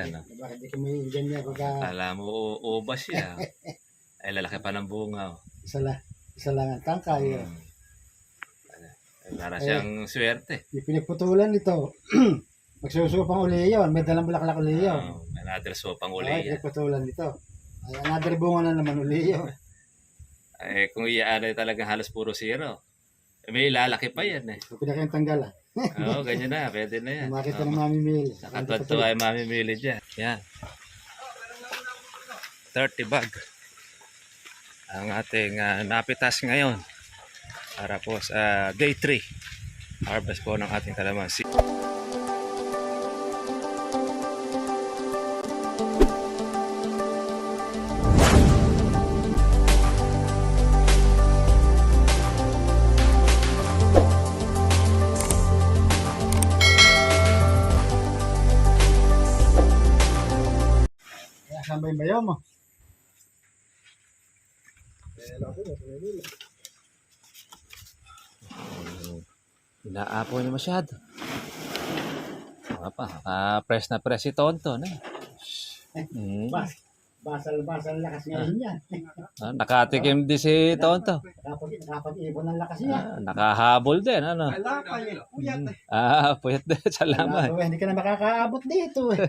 ano. Bakit di ka may ganyan pagka Kala mo ubas siya. Ay, lalaki pa ng bunga. Oh. isa lang ang tangkay. Ay, para siyang swerte. Yung pinagputulan nito, magsusupang uli yun. May dalang bulaklak uli yun. Another sopang Ay, uli yan. pinagputulan nito. Ay, another bunga na naman uli yun. Ay, kung iyaanay talaga halos puro zero. May lalaki pa yan eh. Kung pinakayang tanggal Oo, ganyan na. Pwede na yan. Makita ng mamimili. Nakatwad-tuwa ay mamimili dyan. Yan. 30 bag. Ang ating napitas ngayon. Para po sa day 3. Harvest po ng ating kalamansi. Saan ba yung bayaw mo? Inaapoy na masyado. Press na press si Tonton eh. Basal lakas ngayon yan. Nakatikim din si Tonton. Nakapag-ipon ng lakas niya. Nakahabol din, ano? Puyat din. Salamat. Hindi ka na makakaabot dito eh.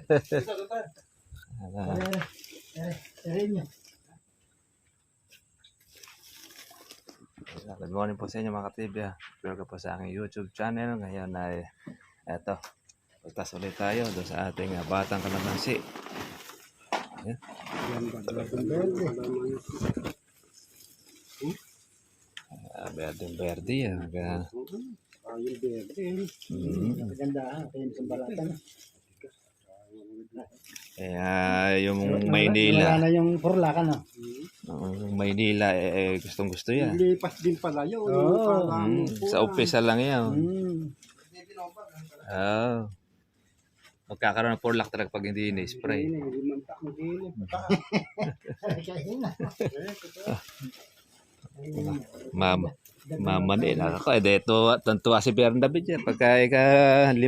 Good morning po sa inyo mga katibya. Welcome po sa aking YouTube channel. Ngayon ay eto, pagtas ulit tayo doon sa ating batang kalamansi. Ayan. Berdeng berde yan. Yung berde. Maganda ha. Kaya yung sambalatan. Kaya yung Maynila. Wala na yung purlakan no? Yung Maynila gustong gusto yan. Lipas din pala yun. Sa umpisa lang yan. Magkakaroon ng porlak talaga pag hindi ini-spray. Mama nila. Ako, ito, tantuwa si Bern David yan. Pagka ika-5.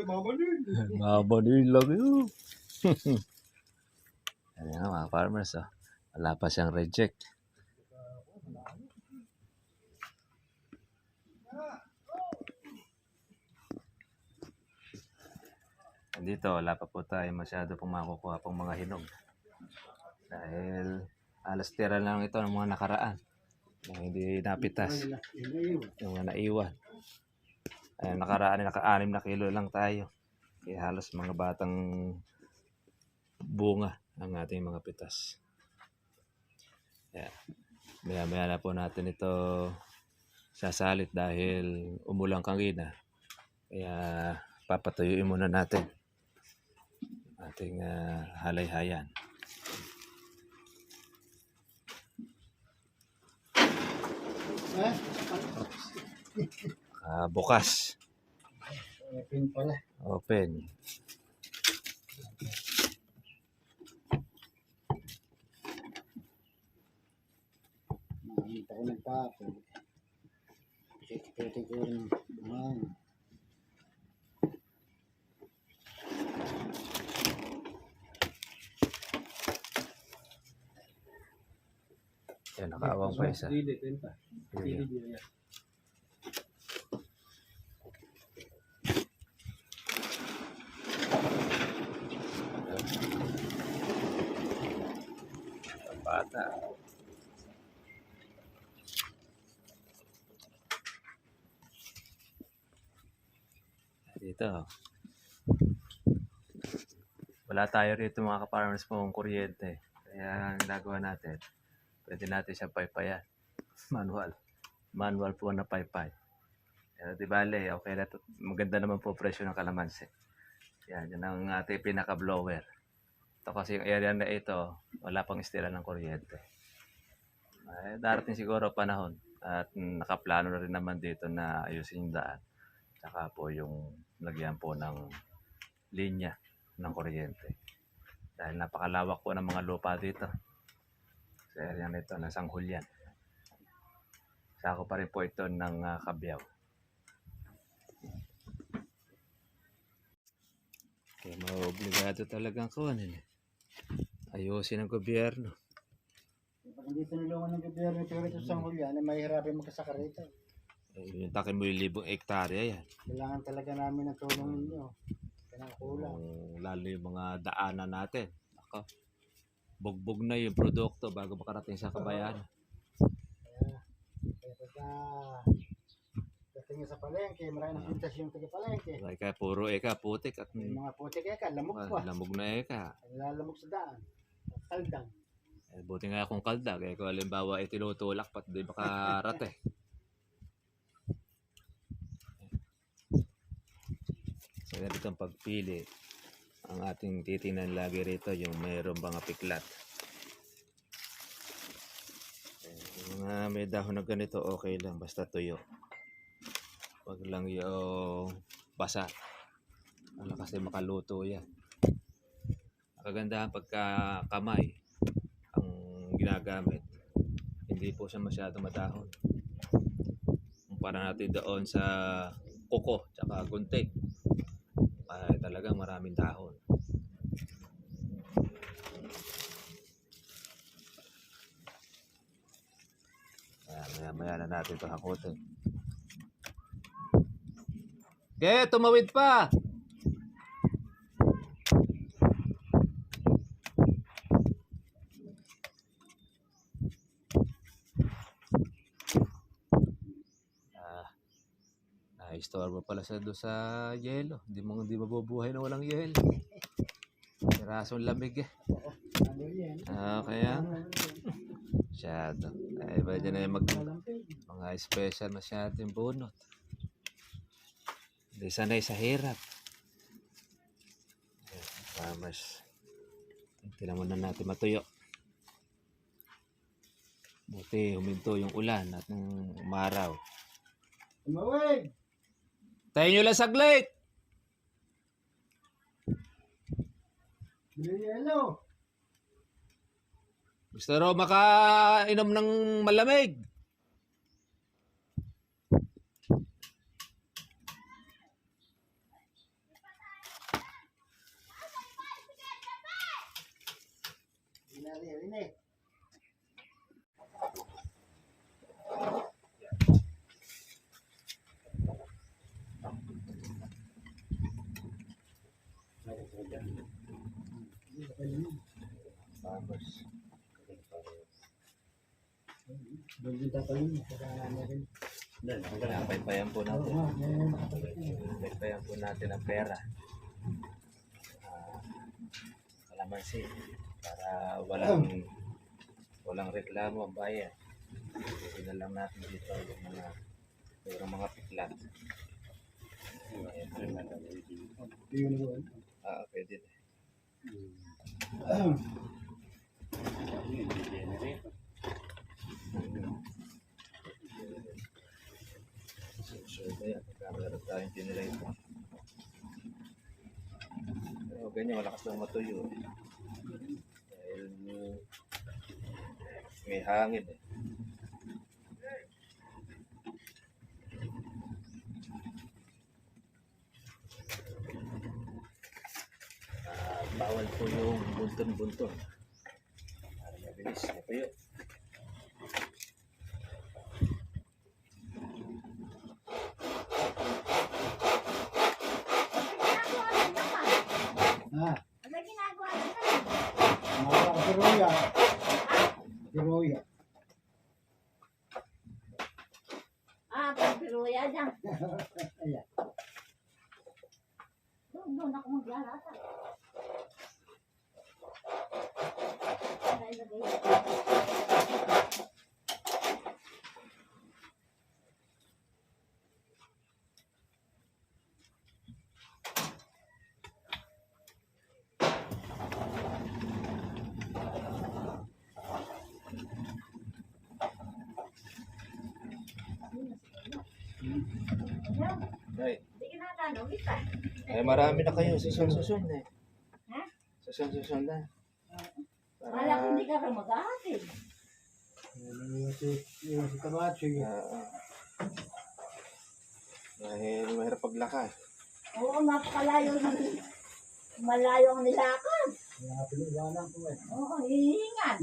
Mama nila yun. Ayan mga farmers. Wala pa siyang reject. Dito, wala pa po tayo masyado pong makukuha pong mga hinog. Dahil alas tira lang ito ng mga nakaraan. Yung hindi napitas. Yung mga naiwan. Ay, nakaraan, naka-6 na kilo lang tayo. Kaya halos mga batang bunga ang ating mga pitas. Yeah. Maya-maya na po natin ito sasalit dahil umulang kanina. Kaya papatuyuin muna natin ating halay-hayan. Bukas. Open pala. Open. Hindi ako nagpapag. Pwede ko rin. Yan, nakaawang pa isa. Bata. Dito. Wala tayo rito mga ka-farmers pong kuryente. Kaya ang ginagawa natin, pwede natin siya paypayan. Manual po na paypay. Di bale, okay na to. Maganda naman po presyo ng kalamansi. Yan ang ating pinaka-blower. Ito kasi yung area na ito, wala pang istila ng kuryente. Darating siguro panahon at nakaplano na rin naman dito na ayusin yung daan. Saka po yung lagyan po ng linya ng kuryente. Dahil napakalawak po ng mga lupa dito. Sa area nito, ng Sangguniang. Sako pa rin po ito ng Cabiao. Kaya maobligado talagang kuhanin eh. Ayusin ng gobyerno. Pag hindi tinulungan ng gobyerno ito rito sa Sangguniang, ay mahirapin magkasaka rito. Yung takin mo yung 1,000 hektarya yan. Kailangan talaga namin ng tulong ninyo. Kailangan kulang. Lalo yung mga daanan natin. Ako, bugbog na yung produkto bago makarating sa kabayan. Kaya pagka dating sa palengke, marami ng pintas yung taga-palengke. Kaya puro eka, putik at Yung mga putik lamok pa. lamog na eka. Lalamog sa daan. Kaldang. Buti nga akong kalda. Kaya kung halimbawa tinutulak pat di makarate. So ganito ang pagpili. Ang ating titingnan lagi rito yung mayroong mga piklat. Yung mga may dahon na ganito okay lang basta tuyo. Wag lang yung basa. Ano kasi makaluto yan. Kagandahan pagka kamay ang ginagamit. Hindi po siya masyado madahon. Kumpara natin doon sa kuko tsaka gunting. Ay talagang maraming dahon. Maya na natin ito hakutin. Okay, tumawid pa! Istorbo pala sa doon sa yelo. Hindi mabubuhay na walang yelo. Pirasong lamig eh. Ano yan? Kaya masyado. Ay ba dyan ay mga special masyado yung bunot. Hindi sanay sa hirap. Farmers. Tingnan muna natin matuyo. Buti huminto yung ulan at nung umaraw. Tumawid! Tayo nyo lang saglit! Yelo! Gusto raw makainom ng malamig. Ine. Farmers. Doon tatalin. Paypayan po natin. Paypayan po natin ang pera. Kalamansi. Para walang reklamo ang bayan. Hindi na lang natin dito yung mga piklat. Pwede na. So, kaya meron tayong generator. Pero ganyan, malakas lang matuyo. Dahil may hangin eh. Bawal po yung bunton-bunton. Para mabilis matuyo. Ano ginagawa nito? Mga kasiroya. Kasiroya. Pagpiruya dyan. Ayan. Doon ako maglalata. Ay, Hindi kinakano, kita. marami na kayo. Susun eh. Ha? Susun na. Wala kung hindi ka rin mag-ahatid. Yung si Camacho yun. Dahil mahirap paglakad. Oo, napakalayo ng malayo ang nilakad. Kaya nga piniwanan ko eh. Oo, hihingan.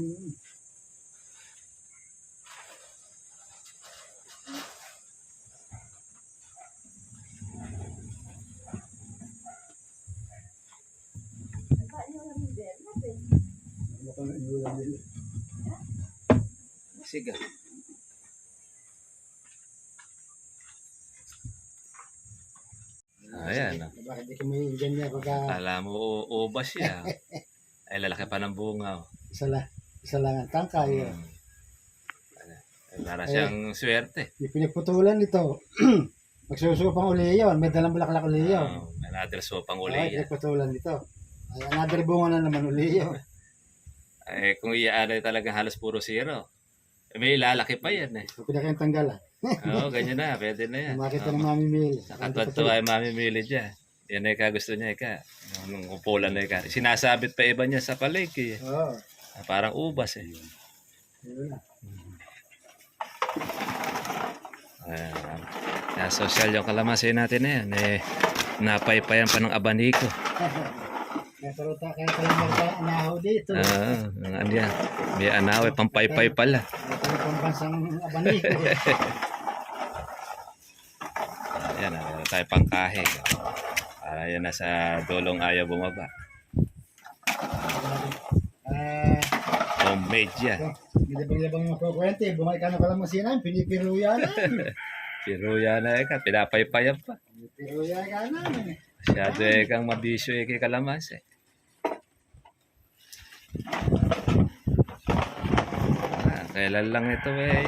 Ano kang inulan nila? Siga. Ayan. Bakit di ka may ganyan pagka Kala mo ubas siya. Ay, lalaki pa ng bunga. Oh. isa lang ang tangkay. Mm. Ay, para siyang swerte. Yung pinagputulan nito, magsusupang uli yun. May dalang bulaklak uli yun. Oh, another sopang Ay, uli yan. pinagputulan nito. Ay, another bunga na naman uli yun. Ay, kung iaan ay talagang halos puro zero. Eh, may lalaki pa yan eh. So, pinakayang tanggal ah. Oo, ganyan na. Pwede na yan. Makita Oo. ng mamimili. Nakatwad-tuwa ay mamimili dyan. Yan ay kagusto niya ika. Nung upulan na ika. Sinasabit pa iba niya sa palengke. Eh. Oo. Parang ubas eh. Yun na. Ayan. Kaya social yung kalamansi natin na yan. Eh, napaypayan pa ng abaniko. Kaya talang marga anahaw dito. Ano yan. May anaw, pampaypay pala. Ito yung pambansang abaniko. Ayan, meron tayo pangkahe. Para yan nasa dulong ayaw bumaba. Homemade yan. Nilabang-labang yung kukwente. Bumay ka na pala masinan. Pinipiruya na. Piruya na eka, pinapaypayan pa. Pinipiruya ka na. Masyado kang mabisyo kay kalamansi. Kailan lang ito eh.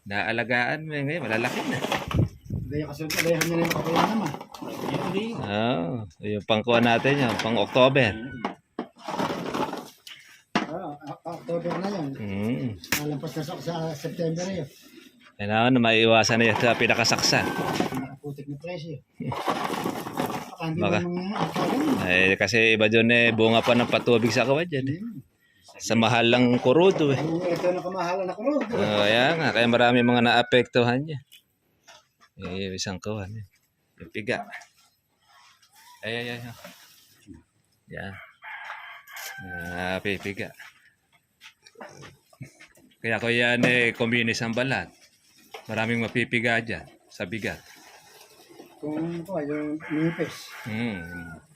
Naalagaan mo ngayon, malalaki na. Hindi yung kasunod. Alayhan nila yung kapaya naman. Yung pangkuha natin yun, pang October. October na yun. Nalampas na sa September na yun. Kailangan na maiwasan na yun sa pinakasaksa. Nakaputik na presyo. Baka hindi Baka. mo mga Kasi iba dyan bunga pa ng patubig sa kawad yan. Sa mahal lang kurudo eh. ito na kamahalan na kurog. Kaya nga, kaya marami mga naapektuhan niya. Isang kawan. Yung piga. Ay. Yan. Pipiga. Kaya ko yan communis ang balat. Maraming mapipiga dyan sa bigat. Kung ito yung nipis.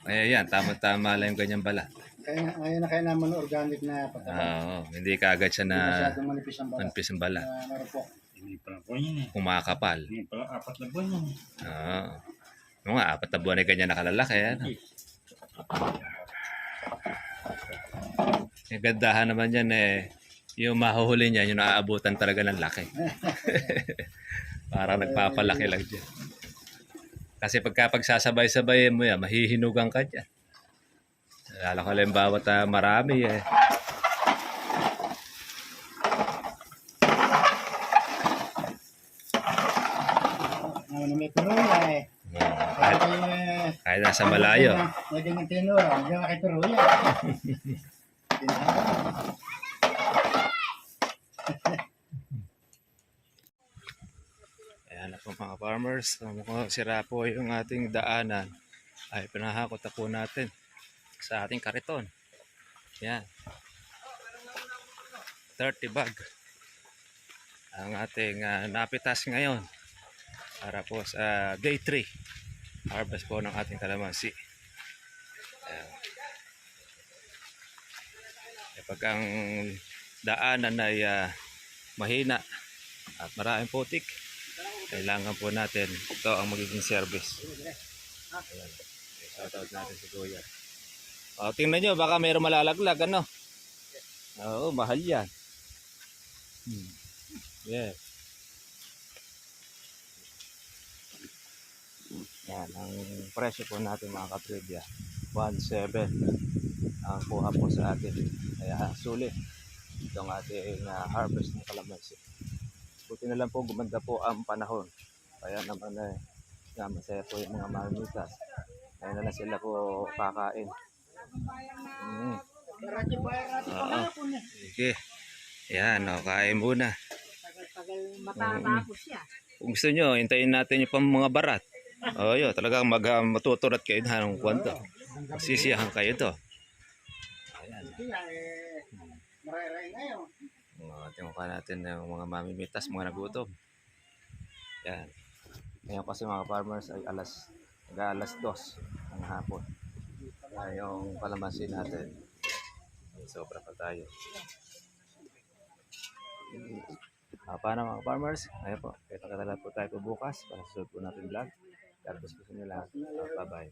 Ayan, tama-tama lang yung ganyang balat. Kaya na kaya naman organic na pagkakas. Hindi kaagad siya na Masyadong manipis ang balat. manipis ang balat. Marupok. Hindi pala po yun eh. Kumakapal. Hindi pala 4 na buwan yun. Oo nga, 4 na buwan ay ganyan nakalalaki. Ano? Yung gandahan naman yan yung mahuhuli niya, yung naaabutan talaga ng laki. Parang nagpapalaki lang dyan. Kasi pagsasabay-sabay mo yan, mahihinugan ka dyan. Lalo ko lang bawat marami eh. May piruya eh. Kahit nasa malayo. May ganyan tinura. Hindi na kay piruya. Ayan na po mga farmers. Mukhang sira po yung ating daanan. Ay pinahakot na po natin sa ating kariton. Yan. 30 bag. Ang ating napitas ngayon. Para po sa day 3. Harvest po ng ating kalamansi. Ayan. Kapag ang daanan ay mahina at maraming putik, kailangan po natin ito ang magiging service. Ayan. Shoutout natin si Kuya. Tingnan nyo, baka mayroong malalaglag, ano? Oo, mahal yan. Yeah. Yan, ang presyo po natin mga katribya, 1.7 ang kuha po sa atin. Kaya sulit itong ating harvest ng kalamansi. Buti na lang po, gumanda po ang panahon. Kaya naman masaya po yung mga mamimitas. Kaya na lang sila po kakain. Sige. Yan, kain muna. Tagal matatapos siya. Kung gusto nyo, hintayin natin yung pang mga barat. Yun, talagang matuturat kayo na ng kwento. Sisiyahan kayo to. Ayan. Kaya maray-ray ngayon. Tingnan natin yung mga mamimitas, mga nagutom. Yan. Ngayon kasi mga farmers ay alas 2 ng hapon. Yung kalamansi natin. Sobra pa tayo. Paano mga farmers? Ngayon po, kita-kita po tayo po bukas para susunod po natin vlog. Tapos gusto nyo lahat. Bye-bye.